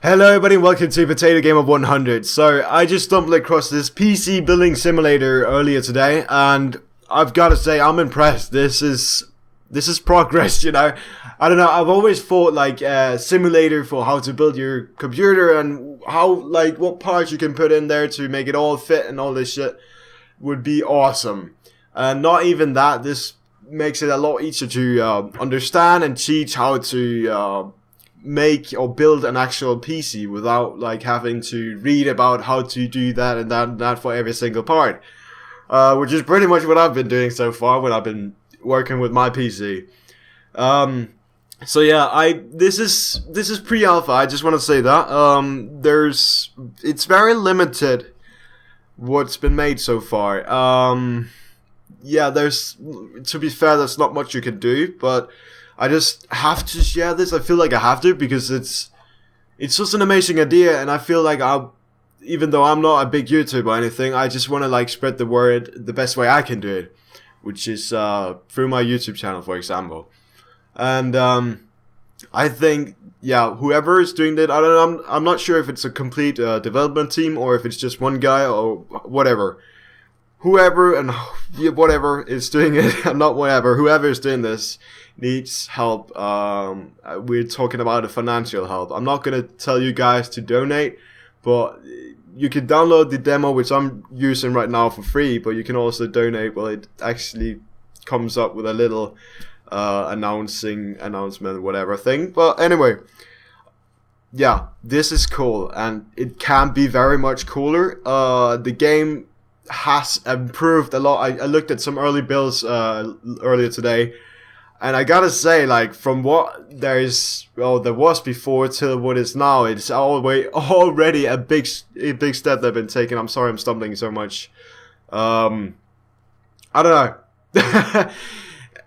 Hello everybody and welcome to Potato Game of 100. So I just stumbled across this PC building simulator earlier today and I've got to say I'm impressed. This is progress, you know. I don't know, I've always thought like a simulator for how to build your computer and how like what parts you can put in there to make it all fit and all this shit would be awesome. And not even that, this makes it a lot easier to understand and teach how to make or build an actual PC without like having to read about how to do that and that and that for every single part, which is pretty much what I've been doing so far when I've been working with my PC. So yeah, this is pre-alpha. I just want to say that it's very limited what's been made so far. Yeah, to be fair, there's not much you can do, but I just have to share this. I feel like I have to because it's just an amazing idea, and I feel like even though I'm not a big YouTuber or anything, I just want to like spread the word the best way I can do it, which is through my YouTube channel, for example. And I think, yeah, whoever is doing that, I don't know, I'm not sure if it's a complete development team or if it's just one guy or whatever. Whoever and whatever is doing it, not whatever, whoever is doing this needs help. We're talking about a financial help. I'm not going to tell you guys to donate, but you can download the demo, which I'm using right now for free, but you can also donate. Well, it actually comes up with a little announcement, whatever thing. But anyway, yeah, this is cool, and it can be very much cooler. The game has improved a lot. I looked at some early builds earlier today, and I gotta say, like, from what there was before to what is now, it's already a big step they've been taking. I'm sorry I'm stumbling so much. I don't know.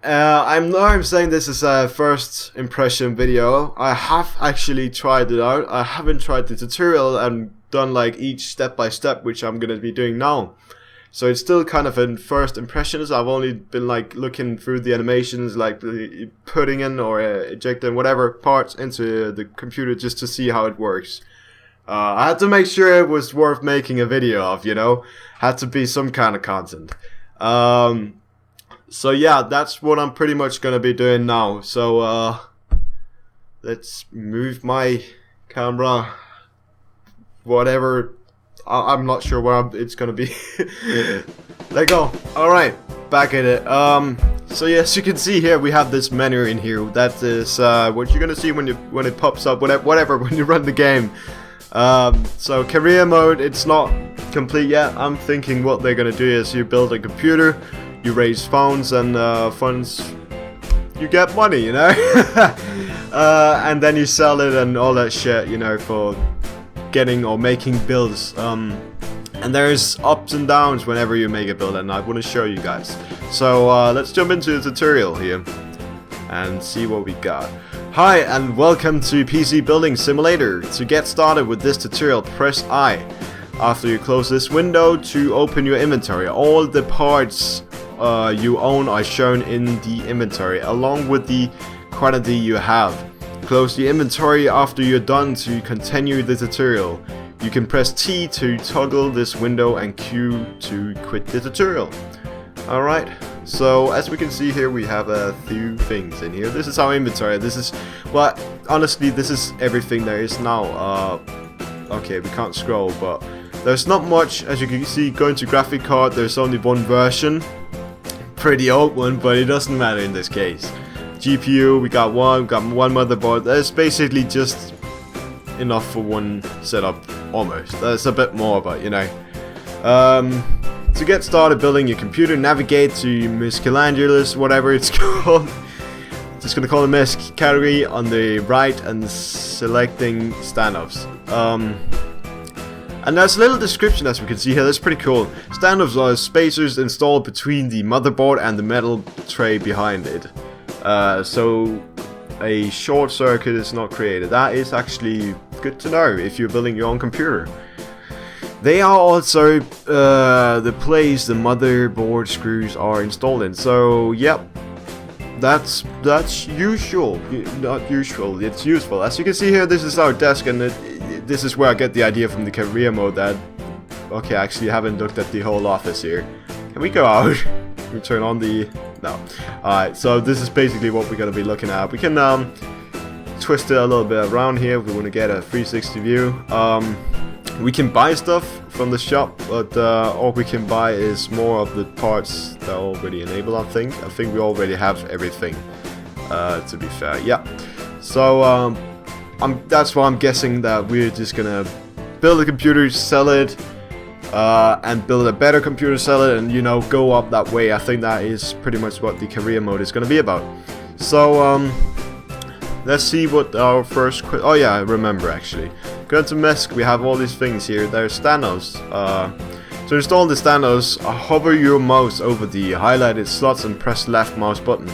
I'm saying this is a first impression video. I have actually tried it out. I haven't tried the tutorial and done like each step by step, which I'm gonna be doing now. So it's still kind of in first impressions. I've only been like looking through the animations, like putting in or ejecting whatever parts into the computer just to see how it works. I had to make sure it was worth making a video of, you know. Had to be some kind of content. So yeah, that's what I'm pretty much gonna be doing now. So let's move my camera, whatever. I'm not sure where it's gonna be. Let go. Alright, back at it. So yeah, as you can see here, we have this menu in here. That is what you're gonna see when it pops up, whatever when you run the game. So career mode, it's not complete yet. I'm thinking what they're gonna do is you build a computer, you raise funds, and funds, you get money, you know. And then you sell it and all that shit, you know, for getting or making builds. And there's ups and downs whenever you make a build, and I want to show you guys. So let's jump into the tutorial here and see what we got. Hi and welcome to PC Building Simulator. To get started with this tutorial, press I. After you close this window to open your inventory, all the parts you own are shown in the inventory along with the quantity you have. Close the inventory after you're done to continue the tutorial. You can press T to toggle this window and Q to quit the tutorial. Alright, so as we can see here, we have a few things in here. This is our inventory. This is, well, honestly, this is everything there is now. Okay, we can't scroll, but there's not much. As you can see, going to graphic card, there's only one version. Pretty old one, but it doesn't matter in this case. GPU, we got one motherboard. That's basically just enough for one setup, almost. That's a bit more, but you know. To get started building your computer, navigate to miscellaneous, whatever it's called. Just gonna call it misc category on the right and selecting standoffs. And there's a little description, as we can see here. That's pretty cool. Standoffs are spacers installed between the motherboard and the metal tray behind it. So a short circuit is not created. That is actually good to know if you're building your own computer. They are also the place the motherboard screws are installed in. So yep, that's usual. Not usual. It's useful. As you can see here, this is our desk, and this is where I get the idea from the career mode. That okay, I actually haven't looked at the whole office here. Can we go out? Can we turn on the no? Alright, so this is basically what we're gonna be looking at. We can twist it a little bit around here if we want to get a 360 view. We can buy stuff from the shop, but all we can buy is more of the parts that are already enabled. I think we already have everything. To be fair, yeah. So that's why I'm guessing that we're just gonna build a computer, sell it, and build a better computer, sell it, and go up that way. I think that is pretty much what the career mode is gonna be about. So let's see what our first oh yeah, I remember actually. Go to Mesk, we have all these things here. There's Stanos. To install the Stanos, hover your mouse over the highlighted slots and press left mouse button.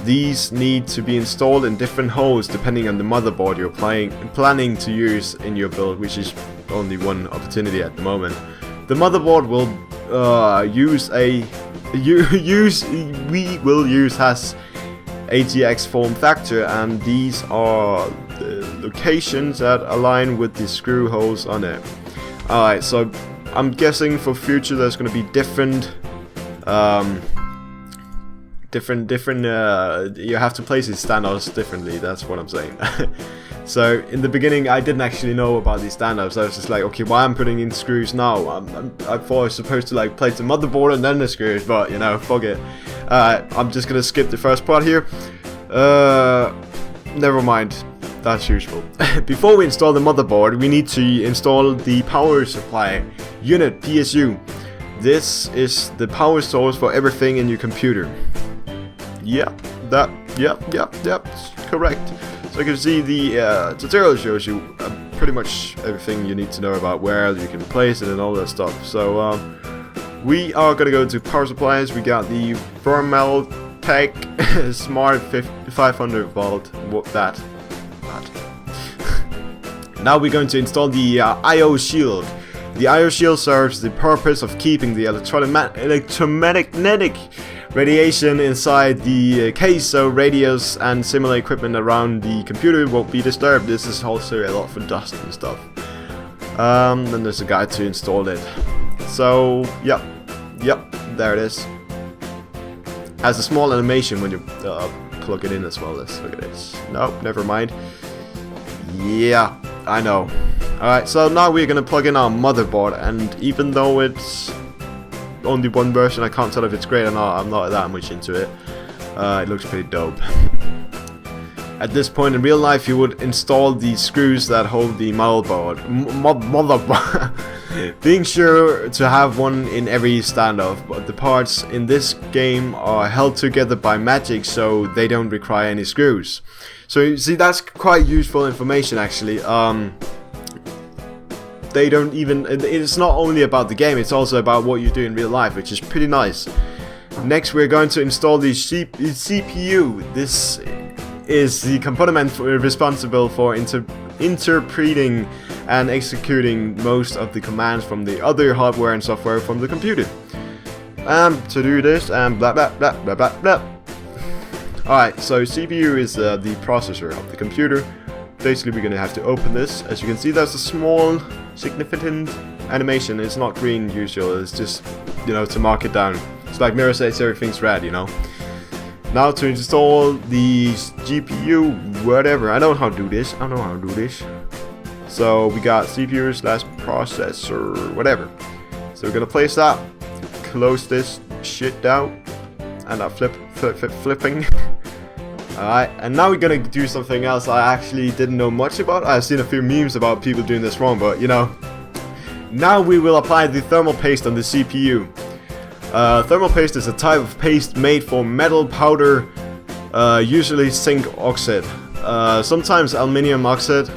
These need to be installed in different holes depending on the motherboard you're planning to use in your build, which is only one opportunity at the moment. The motherboard will has ATX form factor, and these are the locations that align with the screw holes on it. Alright, so I'm guessing for future there's going to be different you have to place these standouts differently, that's what I'm saying. So in the beginning I didn't actually know about these standouts. I was just like, okay, why I'm putting in screws now? I thought I was supposed to like place the motherboard and then the screws, but fuck it. I'm just gonna skip the first part here. Never mind, that's useful. Before we install the motherboard, we need to install the power supply unit, PSU. This is the power source for everything in your computer. Yep, correct. So you can see the tutorial shows you pretty much everything you need to know about where you can place it and all that stuff. So we are gonna go to power supplies. We got the Thermaltake Smart 500 volt. That. Now we're going to install the I/O shield. The I/O shield serves the purpose of keeping the electromagnetic radiation inside the case, so radios and similar equipment around the computer won't be disturbed. This is also a lot for dust and stuff. Then there's a guide to install it. So yep, there it is. Has a small animation when you plug it in as well. Let's look at this. Nope, never mind. Yeah, I know. Alright, so now we're gonna plug in our motherboard, and even though it's only one version, I can't tell if it's great or not. I'm not that much into it. It looks pretty dope. At this point in real life, you would install the screws that hold the motherboard. Being sure to have one in every standoff, but the parts in this game are held together by magic, so they don't require any screws. So you see, that's quite useful information actually. They don't even, it's not only about the game, it's also about what you do in real life, which is pretty nice. Next we're going to install the CPU. This is the component responsible for interpreting and executing most of the commands from the other hardware and software from the computer. To do this, and blah blah blah blah blah blah. Alright, so CPU is the processor of the computer. Basically we're gonna have to open this. As you can see, there's a small significant animation. It's not green usual, it's just, to mark it down. It's like mirror says everything's red, Now to install the GPU, whatever. I know how to do this. So we got CPU / processor, whatever. So we're gonna place that, close this shit down, and I'm flipping. Alright, and now we're gonna do something else I actually didn't know much about. I've seen a few memes about people doing this wrong, but now we will apply the thermal paste on the CPU. Thermal paste is a type of paste made for metal powder, usually zinc oxide, sometimes aluminium oxide,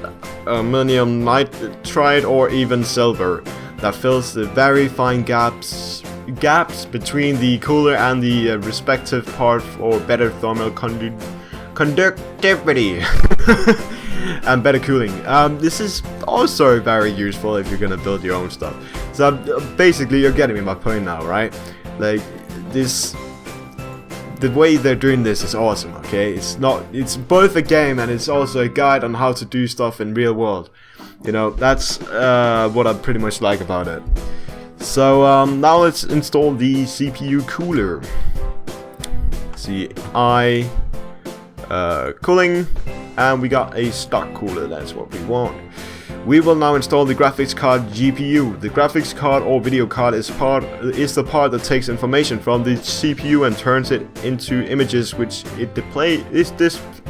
aluminum nitride, or even silver, that fills the very fine gaps between the cooler and the respective part for better thermal conductivity and better cooling. This is also very useful if you're gonna build your own stuff. So basically you're getting me my point now, right? Like this the way they're doing this is awesome. Okay, it's both a game and it's also a guide on how to do stuff in real world. You know, that's what I pretty much like about it. So now let's install the CPU cooler. CI cooling, and we got a stock cooler. That's what we want. We will now install the graphics card GPU. The graphics card or video card is the part that takes information from the CPU and turns it into images which it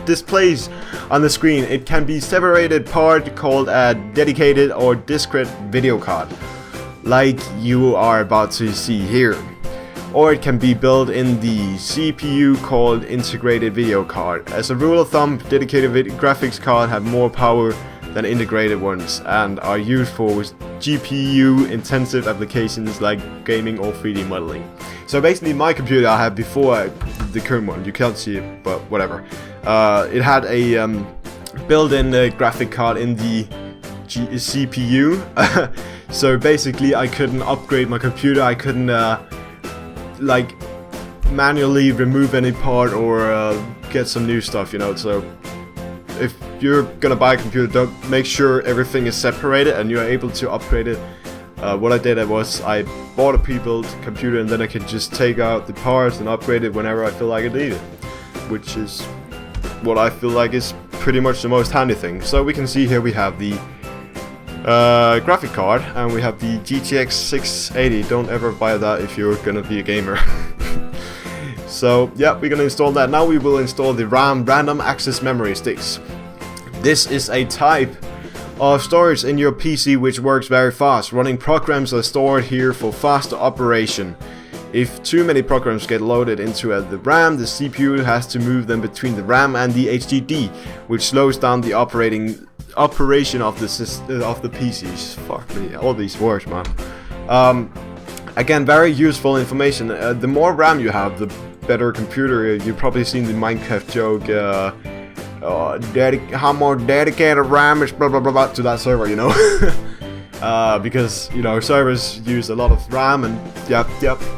displays on the screen. It can be separated part called a dedicated or discrete video card, like you are about to see here. Or it can be built in the CPU called integrated video card. As a rule of thumb, dedicated graphics cards have more power than integrated ones and are used for GPU intensive applications like gaming or 3D modeling. So basically my computer I had before the current one, you can't see it but whatever, it had a built-in graphic card in the CPU. So basically I couldn't upgrade my computer, I couldn't like manually remove any part or get some new stuff, you know. So if you're gonna buy a computer, make sure everything is separated and you're able to upgrade it. What I did was I bought a pre-built computer and then I could just take out the parts and upgrade it whenever I feel like I need it, which is what I feel like is pretty much the most handy thing. So we can see here we have the graphic card and we have the GTX 680. Don't ever buy that if you're gonna be a gamer. So yeah, we're gonna install that. Now we will install the RAM, random access memory sticks. This is a type of storage in your PC which works very fast. Running programs are stored here for faster operation. If too many programs get loaded into the RAM, the CPU has to move them between the RAM and the HDD, which slows down the operation of the PCs. Fuck me, all these words, man. Again, very useful information. The more RAM you have, the better computer. You've probably seen the Minecraft joke, how more dedicated RAM is blah blah blah, blah to that server, you know. Because, you know, servers use a lot of RAM and yep,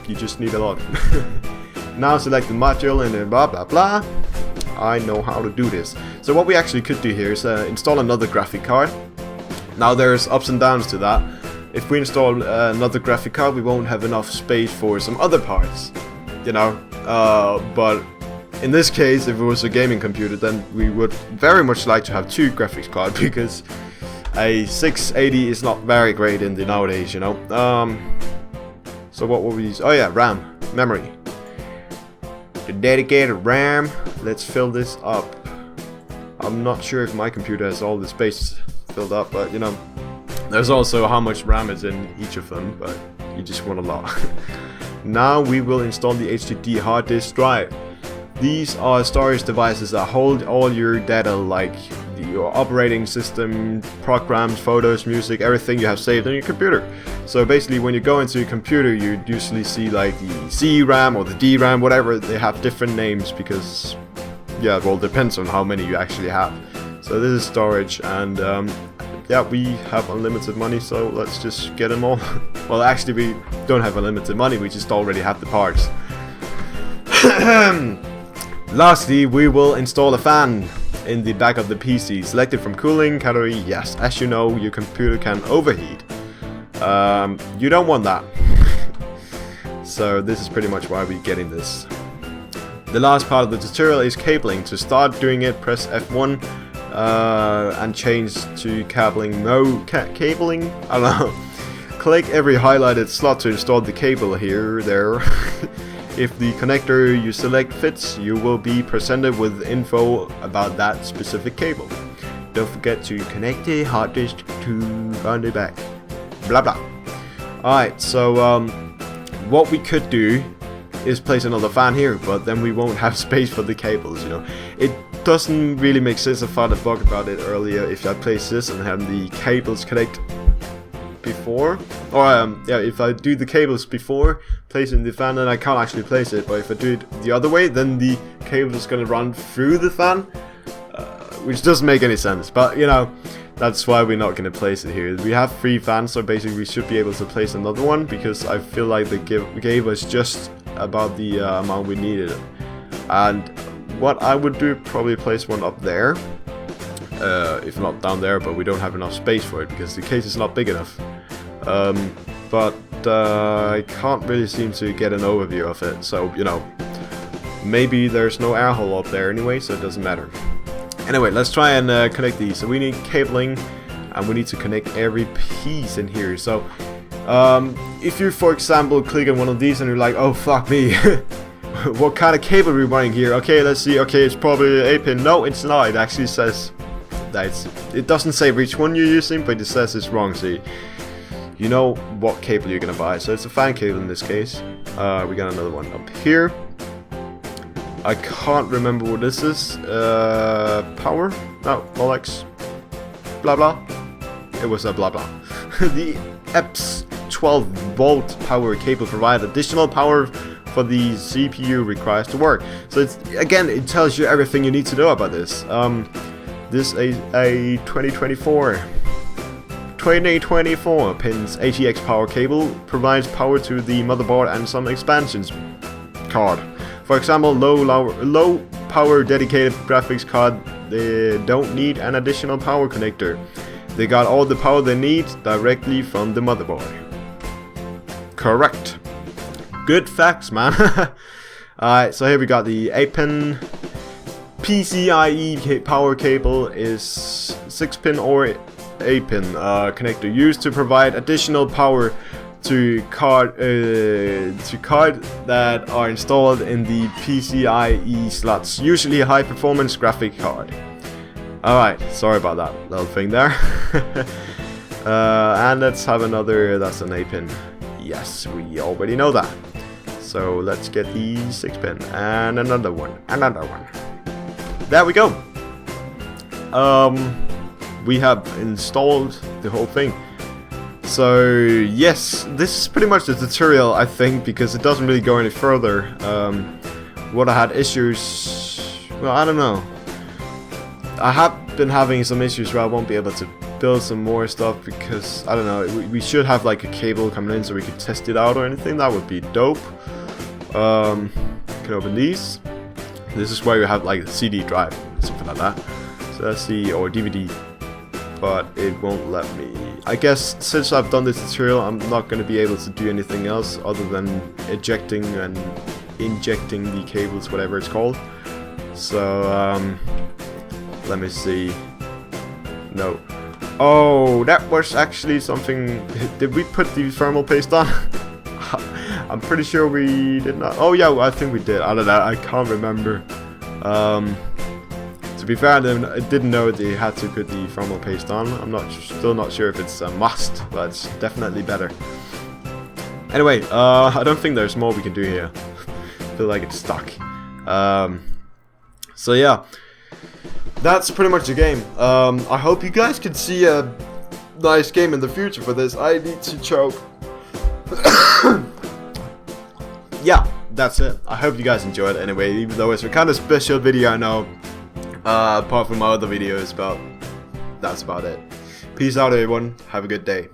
you just need a lot. Now select the module and then blah blah blah. I know how to do this. So what we actually could do here is install another graphic card. Now there's ups and downs to that. If we install another graphic card, we won't have enough space for some other parts, you know. But in this case, if it was a gaming computer, then we would very much like to have two graphics cards, because a 680 is not very great in the nowadays, you know. So what will we use? Oh yeah, RAM, memory. The dedicated RAM. Let's fill this up. I'm not sure if my computer has all the space filled up, but you know, there's also how much RAM is in each of them, but you just want a lot. Now we will install the HDD hard disk drive. These are storage devices that hold all your data, like your operating system, programs, photos, music, everything you have saved on your computer. So basically when you go into your computer, you usually see like the C RAM or the D RAM, whatever. They have different names because, yeah, well, it depends on how many you actually have. So this is storage, and yeah, we have unlimited money, so let's just get them all. Well, actually we don't have unlimited money, we just already have the parts. Lastly, we will install a fan in the back of the PC. Select it from cooling category, yes. As you know, your computer can overheat. You don't want that. So this is pretty much why we're getting this. The last part of the tutorial is cabling. To start doing it, press F1 and change to cabling mode. Cabling? I don't know. Click every highlighted slot to install the cable here, there. If the connector you select fits, you will be presented with info about that specific cable. Don't forget to connect the hard disk to run the back. Blah blah. Alright, so what we could do is place another fan here, but then we won't have space for the cables, you know. It doesn't really make sense. I found a bug about it earlier. If I place this and have the cables connect before, or yeah, if I do the cables before placing the fan, then I can't actually place it. But if I do it the other way, then the cable is gonna run through the fan, which doesn't make any sense. But you know, that's why we're not gonna place it here. We have 3 fans, so basically we should be able to place another one, because I feel like they gave us just about the amount we needed. And what I would do, probably place one up there, if not down there, but we don't have enough space for it because the case is not big enough. But I can't really seem to get an overview of it, so you know, maybe there's no air hole up there anyway, so it doesn't matter. Anyway, let's try and connect these. So we need cabling, and we need to connect every piece in here. So if you, for example, click on one of these and you're like, oh fuck me, what kind of cable are we running here? Okay, let's see. Okay, it's probably an 8-pin. No, it's not. It actually says that it doesn't say which one you're using, but it says it's wrong. So you know what cable you're gonna buy. So it's a fan cable in this case. We got another one up here. I can't remember what this is. Power? No, Molex. Blah blah. It was a blah blah. The EPS 12 volt power cable provides additional power for the CPU requires to work. So it's, again, it tells you everything you need to know about this. This is a 2024 pins ATX power cable, provides power to the motherboard and some expansions card. For example, low power dedicated graphics card, they don't need an additional power connector. They got all the power they need directly from the motherboard. Correct. Good facts, man. Alright, so here we got the 8-pin PCIe power cable, is 6-pin or 8-pin connector used to provide additional power to card that are installed in the PCIe slots, usually a high performance graphic card. Alright, sorry about that little thing there. And let's have another, that's an 8-pin. Yes, we already know that. So let's get the 6-pin and another one. There we go. We have installed the whole thing. So yes, this is pretty much the tutorial, I think, because it doesn't really go any further. What I had issues, well, I don't know. I have been having some issues where I won't be able to build some more stuff because, I don't know, we should have like a cable coming in so we could test it out or anything. That would be dope. Can open these. This is where you have like a CD drive, something like that. So let's see, or DVD. But it won't let me. I guess since I've done this tutorial, I'm not going to be able to do anything else other than ejecting and injecting the cables, whatever it's called. So let me see. No. Oh, that was actually something. Did we put the thermal paste on? I'm pretty sure we did not. Oh yeah, I think we did. I don't know. I can't remember. To be fair, I didn't know they had to put the thermal paste on. I'm still not sure if it's a must, but it's definitely better. Anyway, I don't think there's more we can do here. I feel like it's stuck. So yeah, that's pretty much the game. I hope you guys can see a nice game in the future for this. I need to choke. Yeah, that's it. I hope you guys enjoyed it anyway, even though it's a kind of special video, I know. Apart from my other videos, but that's about it. Peace out, everyone. Have a good day.